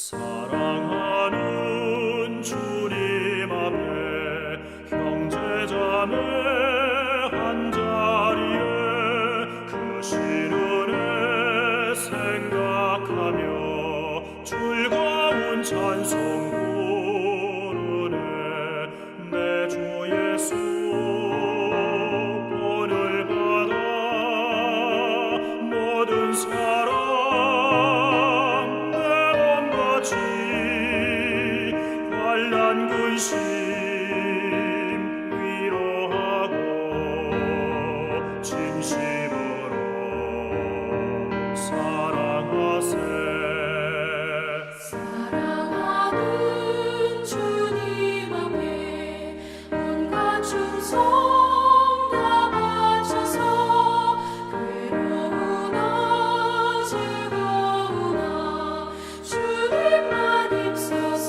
사랑하는 주님 앞에 형제자매 한자리에 그 시련에 생각하며 즐거운 찬송 부르네. 내 주 예수 본을 받아 모든 사랑 환난 근심 위로하고 진심으로 사랑하세. 사랑하는 주님 앞에 온갖 충성 다 바쳐서 괴로우나 즐거우나 주님만 입소서.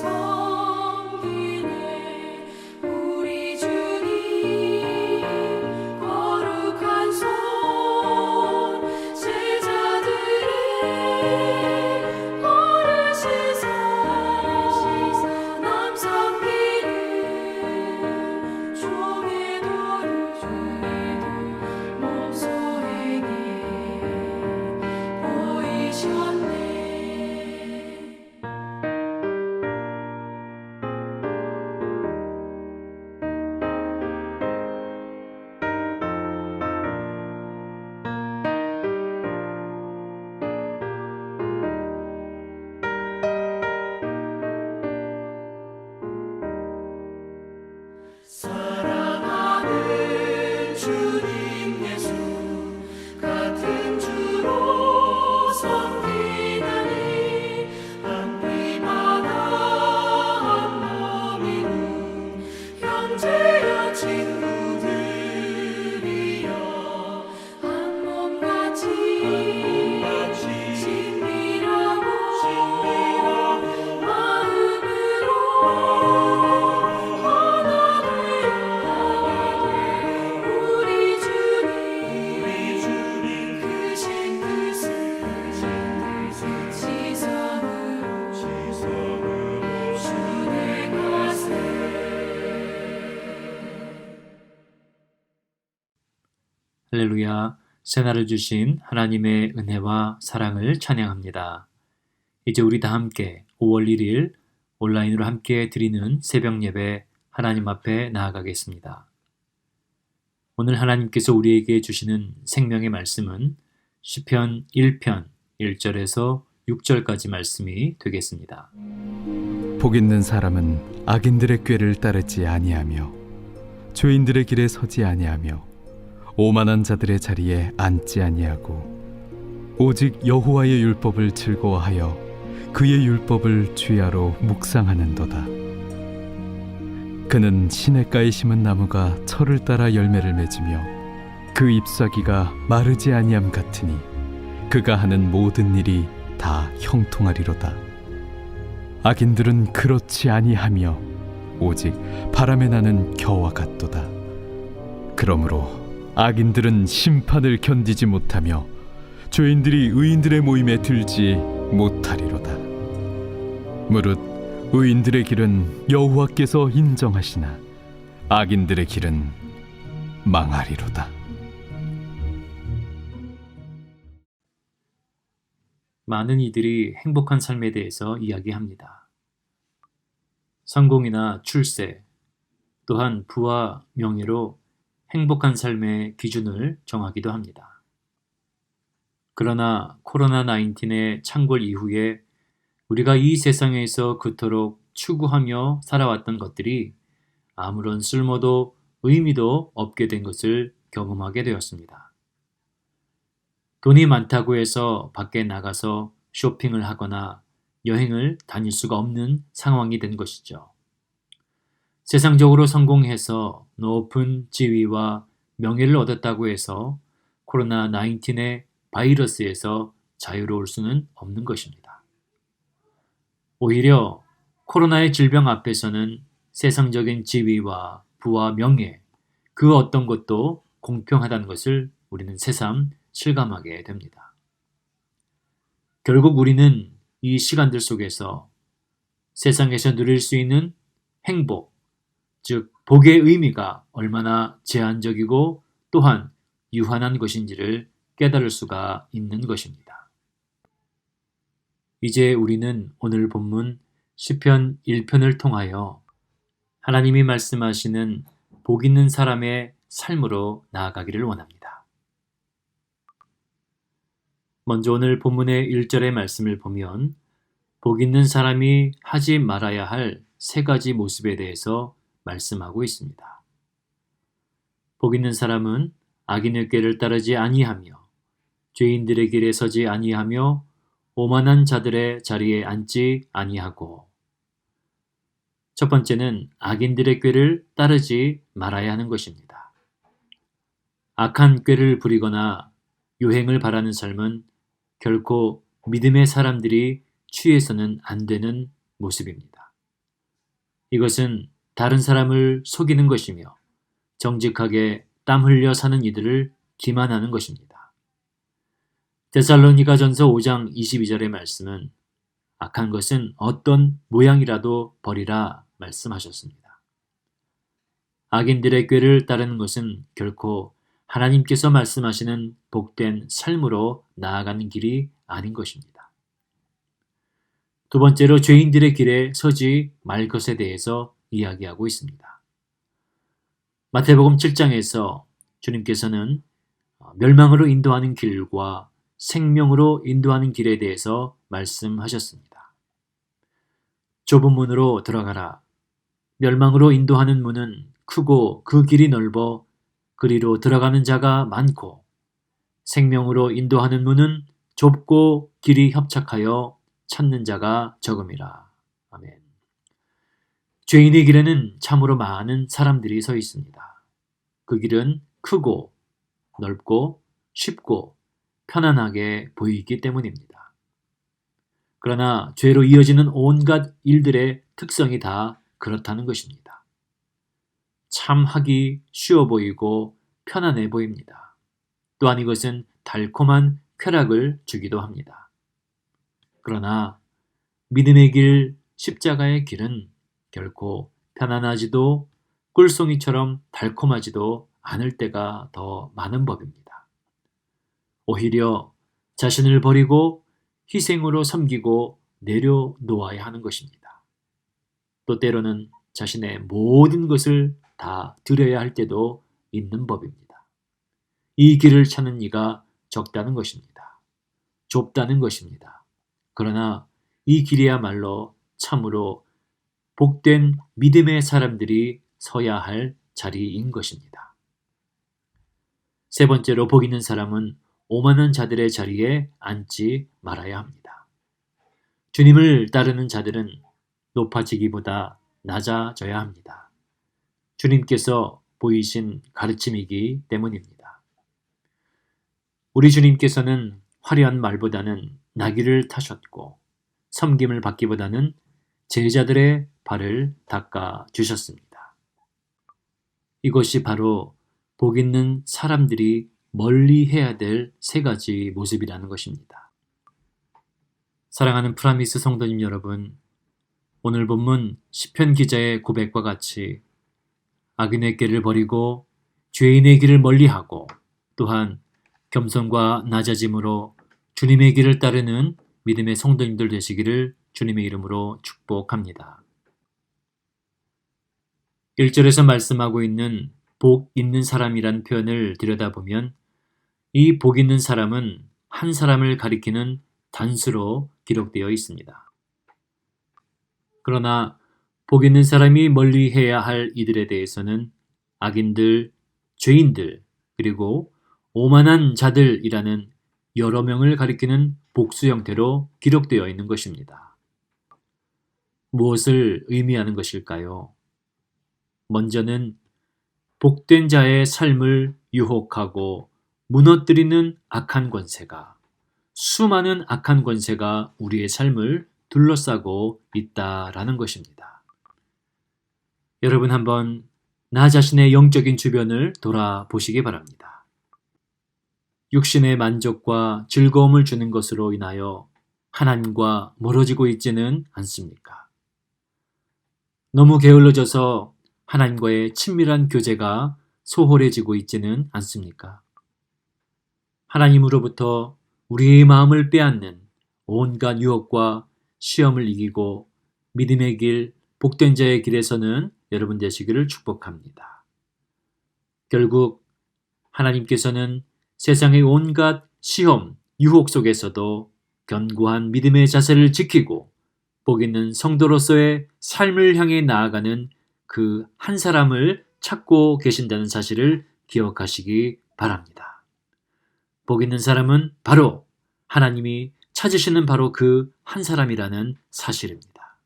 사랑하는 주님 예수 같은 주로 섬기다니 한 피마다 한 몸이군 형제여 친구들이여 한 몸같이 친밀하고 마음으로 할렐루야, 새날을 주신 하나님의 은혜와 사랑을 찬양합니다. 이제 우리 다 함께 5월 1일 온라인으로 함께 드리는 새벽 예배 하나님 앞에 나아가겠습니다. 오늘 하나님께서 우리에게 주시는 생명의 말씀은 시편 1편 1절에서 6절까지 말씀이 되겠습니다. 복 있는 사람은 악인들의 꾀를 따르지 아니하며 죄인들의 길에 서지 아니하며 오만한 자들의 자리에 앉지 아니하고 오직 여호와의 율법을 즐거워하여 그의 율법을 주야로 묵상하는도다. 그는 시냇가에 심은 나무가 철을 따라 열매를 맺으며 그 잎사귀가 마르지 아니함 같으니 그가 하는 모든 일이 다 형통하리로다. 악인들은 그렇지 아니하며 오직 바람에 나는 겨와 같도다. 그러므로 악인들은 심판을 견디지 못하며 죄인들이 의인들의 모임에 들지 못하리로다. 무릇 의인들의 길은 여호와께서 인정하시나 악인들의 길은 망하리로다. 많은 이들이 행복한 삶에 대해서 이야기합니다. 성공이나 출세, 또한 부와 명예로 행복한 삶의 기준을 정하기도 합니다. 그러나 코로나19의 창궐 이후에 우리가 이 세상에서 그토록 추구하며 살아왔던 것들이 아무런 쓸모도 의미도 없게 된 것을 경험하게 되었습니다. 돈이 많다고 해서 밖에 나가서 쇼핑을 하거나 여행을 다닐 수가 없는 상황이 된 것이죠. 세상적으로 성공해서 높은 지위와 명예를 얻었다고 해서 코로나19의 바이러스에서 자유로울 수는 없는 것입니다. 오히려 코로나의 질병 앞에서는 세상적인 지위와 부와 명예, 그 어떤 것도 공평하다는 것을 우리는 새삼 실감하게 됩니다. 결국 우리는 이 시간들 속에서 세상에서 누릴 수 있는 행복, 즉 복의 의미가 얼마나 제한적이고 또한 유한한 것인지를 깨달을 수가 있는 것입니다. 이제 우리는 오늘 본문 시편 1편을 통하여 하나님이 말씀하시는 복 있는 사람의 삶으로 나아가기를 원합니다. 먼저 오늘 본문의 1절의 말씀을 보면 복 있는 사람이 하지 말아야 할 세 가지 모습에 대해서 말씀하고 있습니다. 복 있는 사람은 악인의 꾀를 따르지 아니하며 죄인들의 길에 서지 아니하며 오만한 자들의 자리에 앉지 아니하고, 첫 번째는 악인들의 꾀를 따르지 말아야 하는 것입니다. 악한 꾀를 부리거나 유행을 바라는 삶은 결코 믿음의 사람들이 취해서는 안 되는 모습입니다. 이것은 다른 사람을 속이는 것이며 정직하게 땀 흘려 사는 이들을 기만하는 것입니다. 데살로니가전서 5장 22절의 말씀은 악한 것은 어떤 모양이라도 버리라 말씀하셨습니다. 악인들의 꾀를 따르는 것은 결코 하나님께서 말씀하시는 복된 삶으로 나아가는 길이 아닌 것입니다. 두 번째로 죄인들의 길에 서지 말 것에 대해서 이야기하고 있습니다. 마태복음 7장에서 주님께서는 멸망으로 인도하는 길과 생명으로 인도하는 길에 대해서 말씀하셨습니다. 좁은 문으로 들어가라. 멸망으로 인도하는 문은 크고 그 길이 넓어 그리로 들어가는 자가 많고, 생명으로 인도하는 문은 좁고 길이 협착하여 찾는 자가 적음이라. 아멘. 죄인의 길에는 참으로 많은 사람들이 서 있습니다. 그 길은 크고 넓고 쉽고 편안하게 보이기 때문입니다. 그러나 죄로 이어지는 온갖 일들의 특성이 다 그렇다는 것입니다. 참 하기 쉬워 보이고 편안해 보입니다. 또한 이것은 달콤한 쾌락을 주기도 합니다. 그러나 믿음의 길, 십자가의 길은 결코 편안하지도 꿀송이처럼 달콤하지도 않을 때가 더 많은 법입니다. 오히려 자신을 버리고 희생으로 섬기고 내려놓아야 하는 것입니다. 또 때로는 자신의 모든 것을 다 드려야 할 때도 있는 법입니다. 이 길을 찾는 이가 적다는 것입니다. 좁다는 것입니다. 그러나 이 길이야말로 참으로 복된 믿음의 사람들이 서야 할 자리인 것입니다. 세 번째로 복 있는 사람은 오만한 자들의 자리에 앉지 말아야 합니다. 주님을 따르는 자들은 높아지기보다 낮아져야 합니다. 주님께서 보이신 가르침이기 때문입니다. 우리 주님께서는 화려한 말보다는 나귀를 타셨고 섬김을 받기보다는 제자들의 발을 닦아 주셨습니다. 이것이 바로 복 있는 사람들이 멀리 해야 될 세 가지 모습이라는 것입니다. 사랑하는 프라미스 성도님 여러분, 오늘 본문 시편 기자의 고백과 같이 악인의 길을 버리고 죄인의 길을 멀리하고 또한 겸손과 낮아짐으로 주님의 길을 따르는 믿음의 성도님들 되시기를 주님의 이름으로 축복합니다. 1절에서 말씀하고 있는 복 있는 사람이란 표현을 들여다보면 이 복 있는 사람은 한 사람을 가리키는 단수로 기록되어 있습니다. 그러나 복 있는 사람이 멀리해야 할 이들에 대해서는 악인들, 죄인들, 그리고 오만한 자들이라는 여러 명을 가리키는 복수 형태로 기록되어 있는 것입니다. 무엇을 의미하는 것일까요? 먼저는 복된 자의 삶을 유혹하고 무너뜨리는 악한 권세가, 수많은 악한 권세가 우리의 삶을 둘러싸고 있다라는 것입니다. 여러분 한번 나 자신의 영적인 주변을 돌아보시기 바랍니다. 육신의 만족과 즐거움을 주는 것으로 인하여 하나님과 멀어지고 있지는 않습니까? 너무 게을러져서 하나님과의 친밀한 교제가 소홀해지고 있지는 않습니까? 하나님으로부터 우리의 마음을 빼앗는 온갖 유혹과 시험을 이기고 믿음의 길, 복된 자의 길에서는 여러분 되시기를 축복합니다. 결국 하나님께서는 세상의 온갖 시험, 유혹 속에서도 견고한 믿음의 자세를 지키고 복 있는 성도로서의 삶을 향해 나아가는 그 한 사람을 찾고 계신다는 사실을 기억하시기 바랍니다. 복 있는 사람은 바로 하나님이 찾으시는 바로 그 한 사람이라는 사실입니다.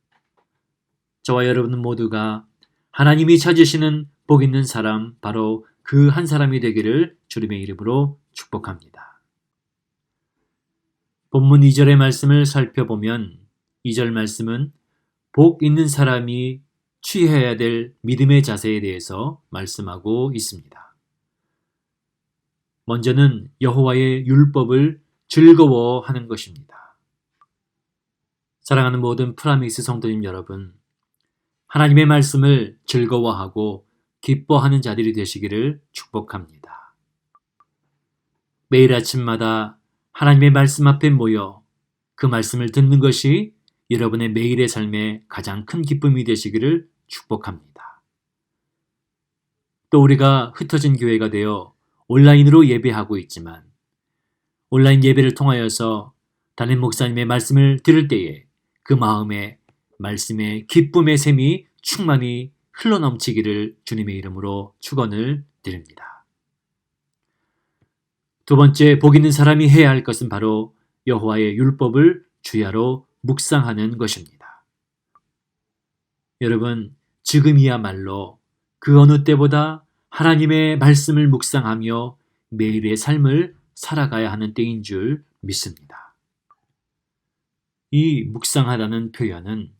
저와 여러분 모두가 하나님이 찾으시는 복 있는 사람, 바로 그 한 사람이 되기를 주님의 이름으로 축복합니다. 본문 2절의 말씀을 살펴보면 2절 말씀은 복 있는 사람이 취해야 될 믿음의 자세에 대해서 말씀하고 있습니다. 먼저는 여호와의 율법을 즐거워하는 것입니다. 사랑하는 모든 프라미스 성도님 여러분, 하나님의 말씀을 즐거워하고 기뻐하는 자들이 되시기를 축복합니다. 매일 아침마다 하나님의 말씀 앞에 모여 그 말씀을 듣는 것이 여러분의 매일의 삶에 가장 큰 기쁨이 되시기를 축복합니다. 또 우리가 흩어진 교회가 되어 온라인으로 예배하고 있지만 온라인 예배를 통하여서 담임 목사님의 말씀을 들을 때에 그 마음에 말씀의 기쁨의 샘이 충만히 흘러넘치기를 주님의 이름으로 축원을 드립니다. 두 번째, 복 있는 사람이 해야 할 것은 바로 여호와의 율법을 주야로 묵상하는 것입니다. 여러분, 지금이야말로 그 어느 때보다 하나님의 말씀을 묵상하며 매일의 삶을 살아가야 하는 때인 줄 믿습니다. 이 묵상하다는 표현은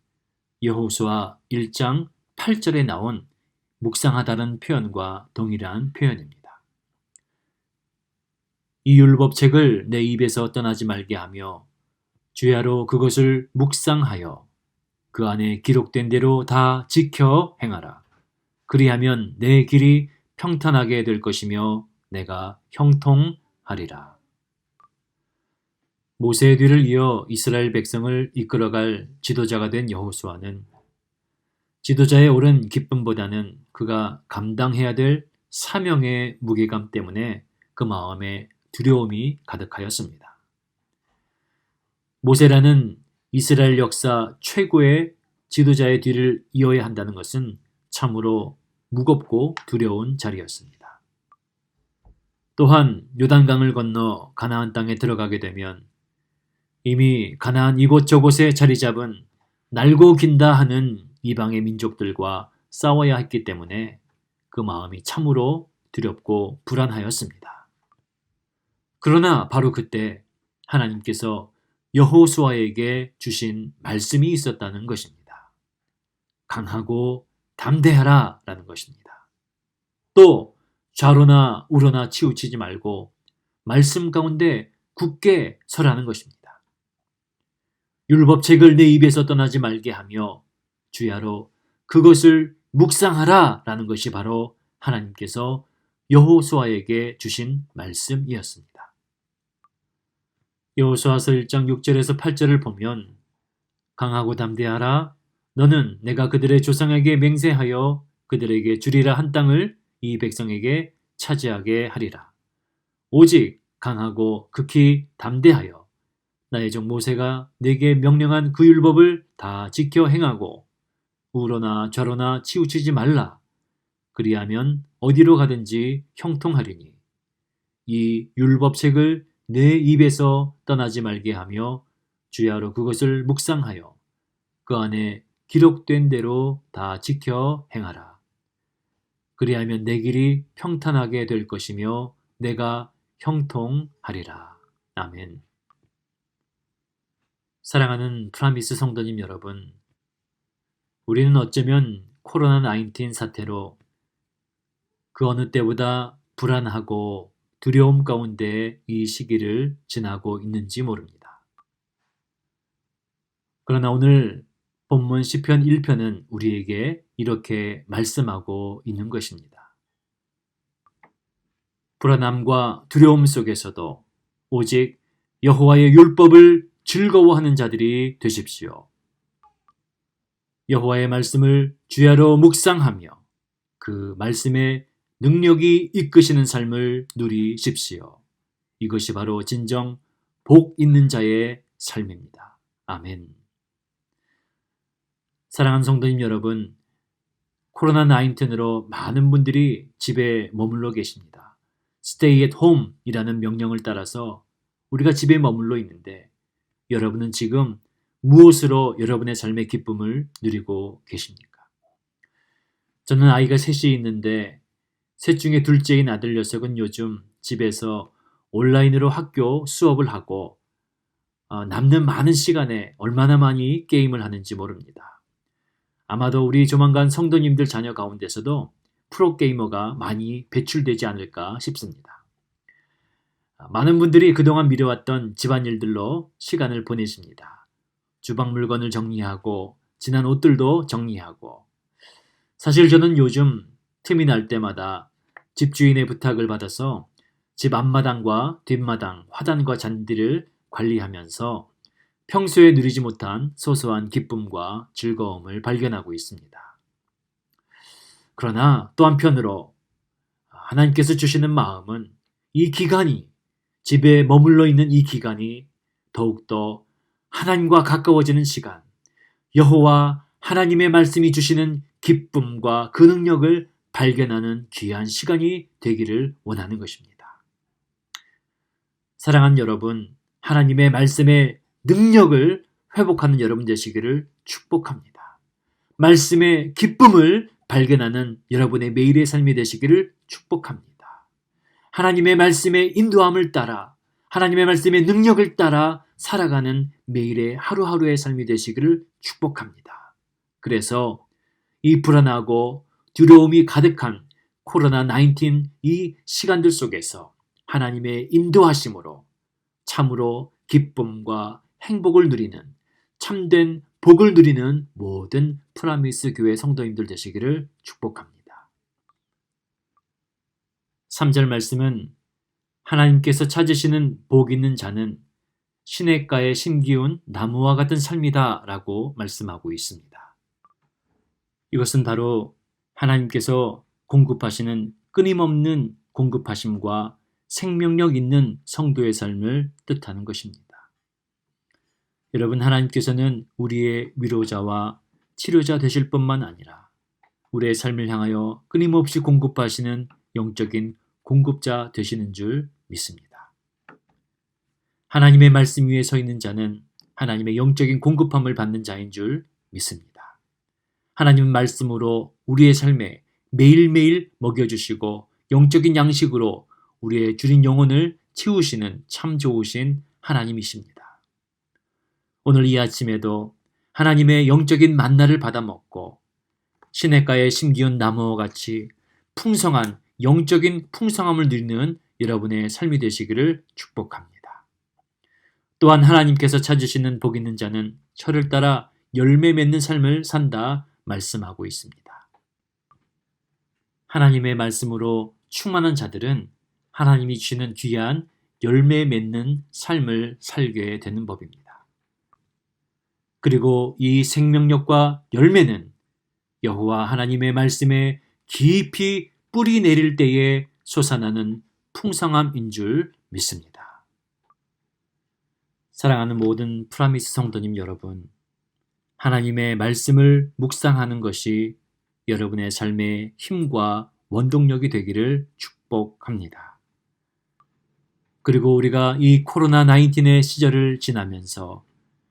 여호수아 1장 8절에 나온 묵상하다는 표현과 동일한 표현입니다. 이 율법책을 내 입에서 떠나지 말게 하며 주야로 그것을 묵상하여 그 안에 기록된 대로 다 지켜 행하라. 그리하면 내 길이 평탄하게 될 것이며 내가 형통하리라. 모세의 뒤를 이어 이스라엘 백성을 이끌어갈 지도자가 된 여호수아는 지도자의 오른 기쁨보다는 그가 감당해야 될 사명의 무게감 때문에 그 마음에 두려움이 가득하였습니다. 모세라는 이스라엘 역사 최고의 지도자의 뒤를 이어야 한다는 것은 참으로 무겁고 두려운 자리였습니다. 또한 요단강을 건너 가나안 땅에 들어가게 되면 이미 가나안 이곳저곳에 자리 잡은 날고 긴다 하는 이방의 민족들과 싸워야 했기 때문에 그 마음이 참으로 두렵고 불안하였습니다. 그러나 바로 그때 하나님께서 여호수아에게 주신 말씀이 있었다는 것입니다. 강하고 담대하라 라는 것입니다. 또 좌로나 우로나 치우치지 말고 말씀 가운데 굳게 서라는 것입니다. 율법책을 내 입에서 떠나지 말게 하며 주야로 그것을 묵상하라 라는 것이 바로 하나님께서 여호수아에게 주신 말씀이었습니다. 여호수아서 1장 6절에서 8절을 보면 강하고 담대하라. 너는 내가 그들의 조상에게 맹세하여 그들에게 주리라 한 땅을 이 백성에게 차지하게 하리라. 오직 강하고 극히 담대하여 나의 종 모세가 내게 명령한 그 율법을 다 지켜 행하고 우로나 좌로나 치우치지 말라. 그리하면 어디로 가든지 형통하리니 이 율법책을 내 입에서 떠나지 말게 하며 주야로 그것을 묵상하여 그 안에 기록된 대로 다 지켜 행하라. 그리하면 내 길이 평탄하게 될 것이며 내가 형통하리라. 아멘. 사랑하는 프라미스 성도님 여러분, 우리는 어쩌면 코로나19 사태로 그 어느 때보다 불안하고 두려움 가운데 이 시기를 지나고 있는지 모릅니다. 그러나 오늘 본문 시편 1편은 우리에게 이렇게 말씀하고 있는 것입니다. 불안함과 두려움 속에서도 오직 여호와의 율법을 즐거워하는 자들이 되십시오. 여호와의 말씀을 주야로 묵상하며 그 말씀의 능력이 이끄시는 삶을 누리십시오. 이것이 바로 진정 복 있는 자의 삶입니다. 아멘. 사랑하는 성도님 여러분, 코로나19으로 많은 분들이 집에 머물러 계십니다. Stay at home 이라는 명령을 따라서 우리가 집에 머물러 있는데 여러분은 지금 무엇으로 여러분의 삶의 기쁨을 누리고 계십니까? 저는 아이가 셋이 있는데 셋 중에 둘째인 아들 녀석은 요즘 집에서 온라인으로 학교 수업을 하고 남는 많은 시간에 얼마나 많이 게임을 하는지 모릅니다. 아마도 우리 조만간 성도님들 자녀 가운데서도 프로게이머가 많이 배출되지 않을까 싶습니다. 많은 분들이 그동안 미뤄왔던 집안일들로 시간을 보내십니다. 주방 물건을 정리하고 지난 옷들도 정리하고 사실 저는 요즘 틈이 날 때마다 집주인의 부탁을 받아서 집 앞마당과 뒷마당, 화단과 잔디를 관리하면서 평소에 누리지 못한 소소한 기쁨과 즐거움을 발견하고 있습니다. 그러나 또 한편으로 하나님께서 주시는 마음은 이 기간이, 집에 머물러 있는 이 기간이 더욱더 하나님과 가까워지는 시간, 여호와 하나님의 말씀이 주시는 기쁨과 그 능력을 발견하는 귀한 시간이 되기를 원하는 것입니다. 사랑하는 여러분, 하나님의 말씀의 능력을 회복하는 여러분 되시기를 축복합니다. 말씀의 기쁨을 발견하는 여러분의 매일의 삶이 되시기를 축복합니다. 하나님의 말씀의 인도함을 따라, 하나님의 말씀의 능력을 따라 살아가는 매일의 하루하루의 삶이 되시기를 축복합니다. 그래서 이 불안하고 두려움이 가득한 코로나19 이 시간들 속에서 하나님의 인도하심으로 참으로 기쁨과 행복을 누리는, 참된 복을 누리는 모든 프라미스 교회 성도님들 되시기를 축복합니다. 3절 말씀은 하나님께서 찾으시는 복 있는 자는 시냇가에 심기운 나무와 같은 삶이다 라고 말씀하고 있습니다. 이것은 바로 하나님께서 공급하시는 끊임없는 공급하심과 생명력 있는 성도의 삶을 뜻하는 것입니다. 여러분, 하나님께서는 우리의 위로자와 치료자 되실 뿐만 아니라 우리의 삶을 향하여 끊임없이 공급하시는 영적인 공급자 되시는 줄 믿습니다. 하나님의 말씀 위에 서 있는 자는 하나님의 영적인 공급함을 받는 자인 줄 믿습니다. 하나님 말씀으로 우리의 삶에 매일매일 먹여주시고 영적인 양식으로 우리의 줄인 영혼을 채우시는 참 좋으신 하나님이십니다. 오늘 이 아침에도 하나님의 영적인 만나를 받아 먹고 시냇가에 심기운 나무와 같이 풍성한 영적인 풍성함을 누리는 여러분의 삶이 되시기를 축복합니다. 또한 하나님께서 찾으시는 복 있는 자는 철을 따라 열매 맺는 삶을 산다 말씀하고 있습니다. 하나님의 말씀으로 충만한 자들은 하나님이 주시는 귀한 열매 맺는 삶을 살게 되는 법입니다. 그리고 이 생명력과 열매는 여호와 하나님의 말씀에 깊이 뿌리 내릴 때에 솟아나는 풍성함인 줄 믿습니다. 사랑하는 모든 프라미스 성도님 여러분, 하나님의 말씀을 묵상하는 것이 여러분의 삶의 힘과 원동력이 되기를 축복합니다. 그리고 우리가 이 코로나19의 시절을 지나면서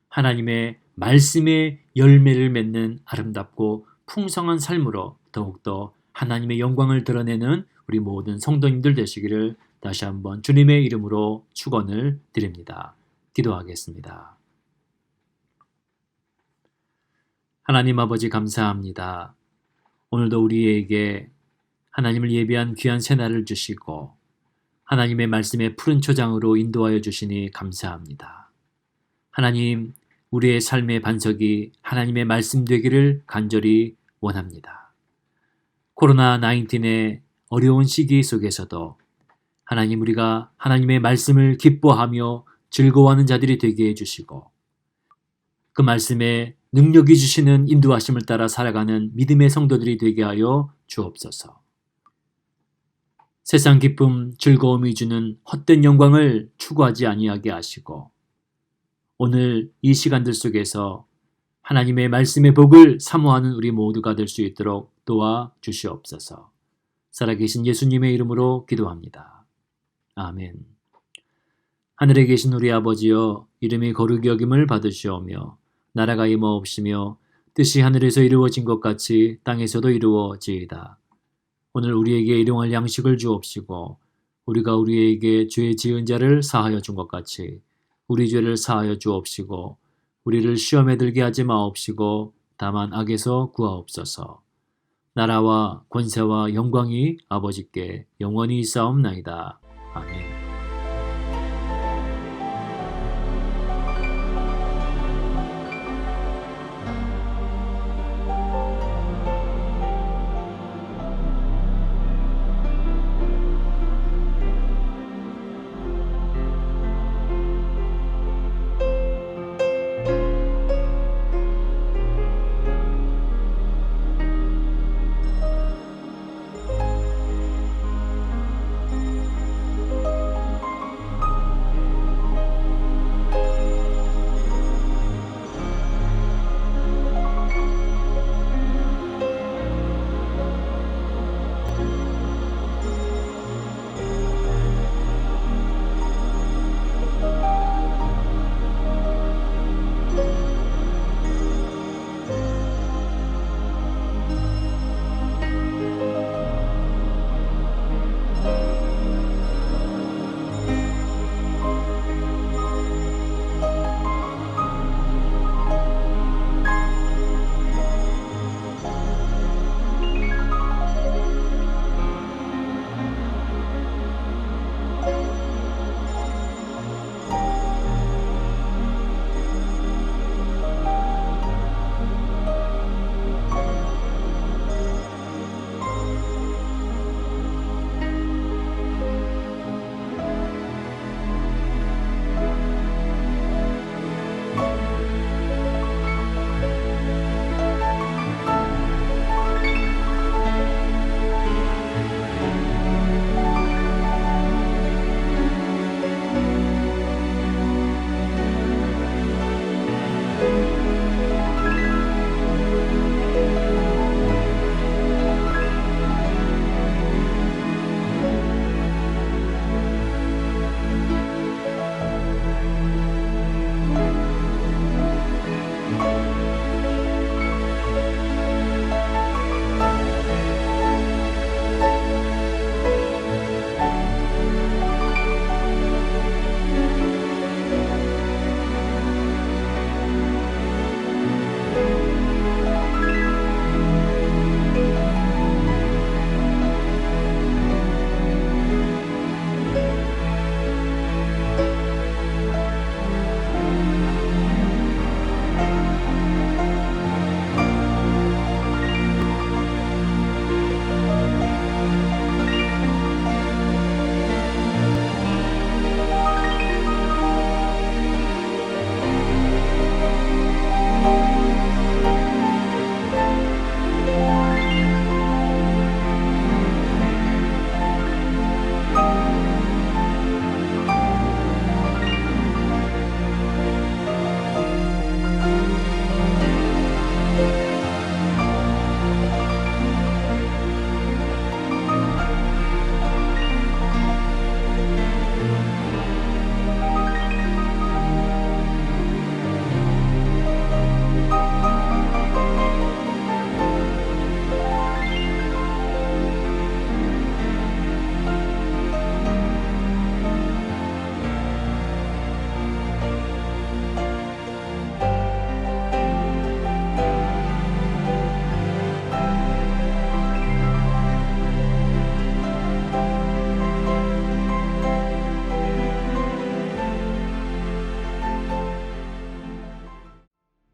하나님의 말씀의 열매를 맺는 아름답고 풍성한 삶으로 더욱더 하나님의 영광을 드러내는 우리 모든 성도님들 되시기를 다시 한번 주님의 이름으로 축원을 드립니다. 기도하겠습니다. 하나님 아버지 감사합니다. 오늘도 우리에게 하나님을 예비한 귀한 새날을 주시고 하나님의 말씀의 푸른 초장으로 인도하여 주시니 감사합니다. 하나님, 우리의 삶의 반석이 하나님의 말씀 되기를 간절히 원합니다. 코로나19의 어려운 시기 속에서도 하나님, 우리가 하나님의 말씀을 기뻐하며 즐거워하는 자들이 되게 해주시고 그 말씀에 능력이 주시는 인도하심을 따라 살아가는 믿음의 성도들이 되게 하여 주옵소서. 세상 기쁨, 즐거움이 주는 헛된 영광을 추구하지 아니하게 하시고 오늘 이 시간들 속에서 하나님의 말씀의 복을 사모하는 우리 모두가 될 수 있도록 도와 주시옵소서. 살아계신 예수님의 이름으로 기도합니다. 아멘. 하늘에 계신 우리 아버지여, 이름이 거룩히 여김을 받으시오며 나라가 임하옵시며 뜻이 하늘에서 이루어진 것 같이 땅에서도 이루어지이다. 오늘 우리에게 일용할 양식을 주옵시고 우리가 우리에게 죄 지은 자를 사하여 준 것 같이 우리 죄를 사하여 주옵시고 우리를 시험에 들게 하지 마옵시고 다만 악에서 구하옵소서. 나라와 권세와 영광이 아버지께 영원히 있사옵나이다. 아멘.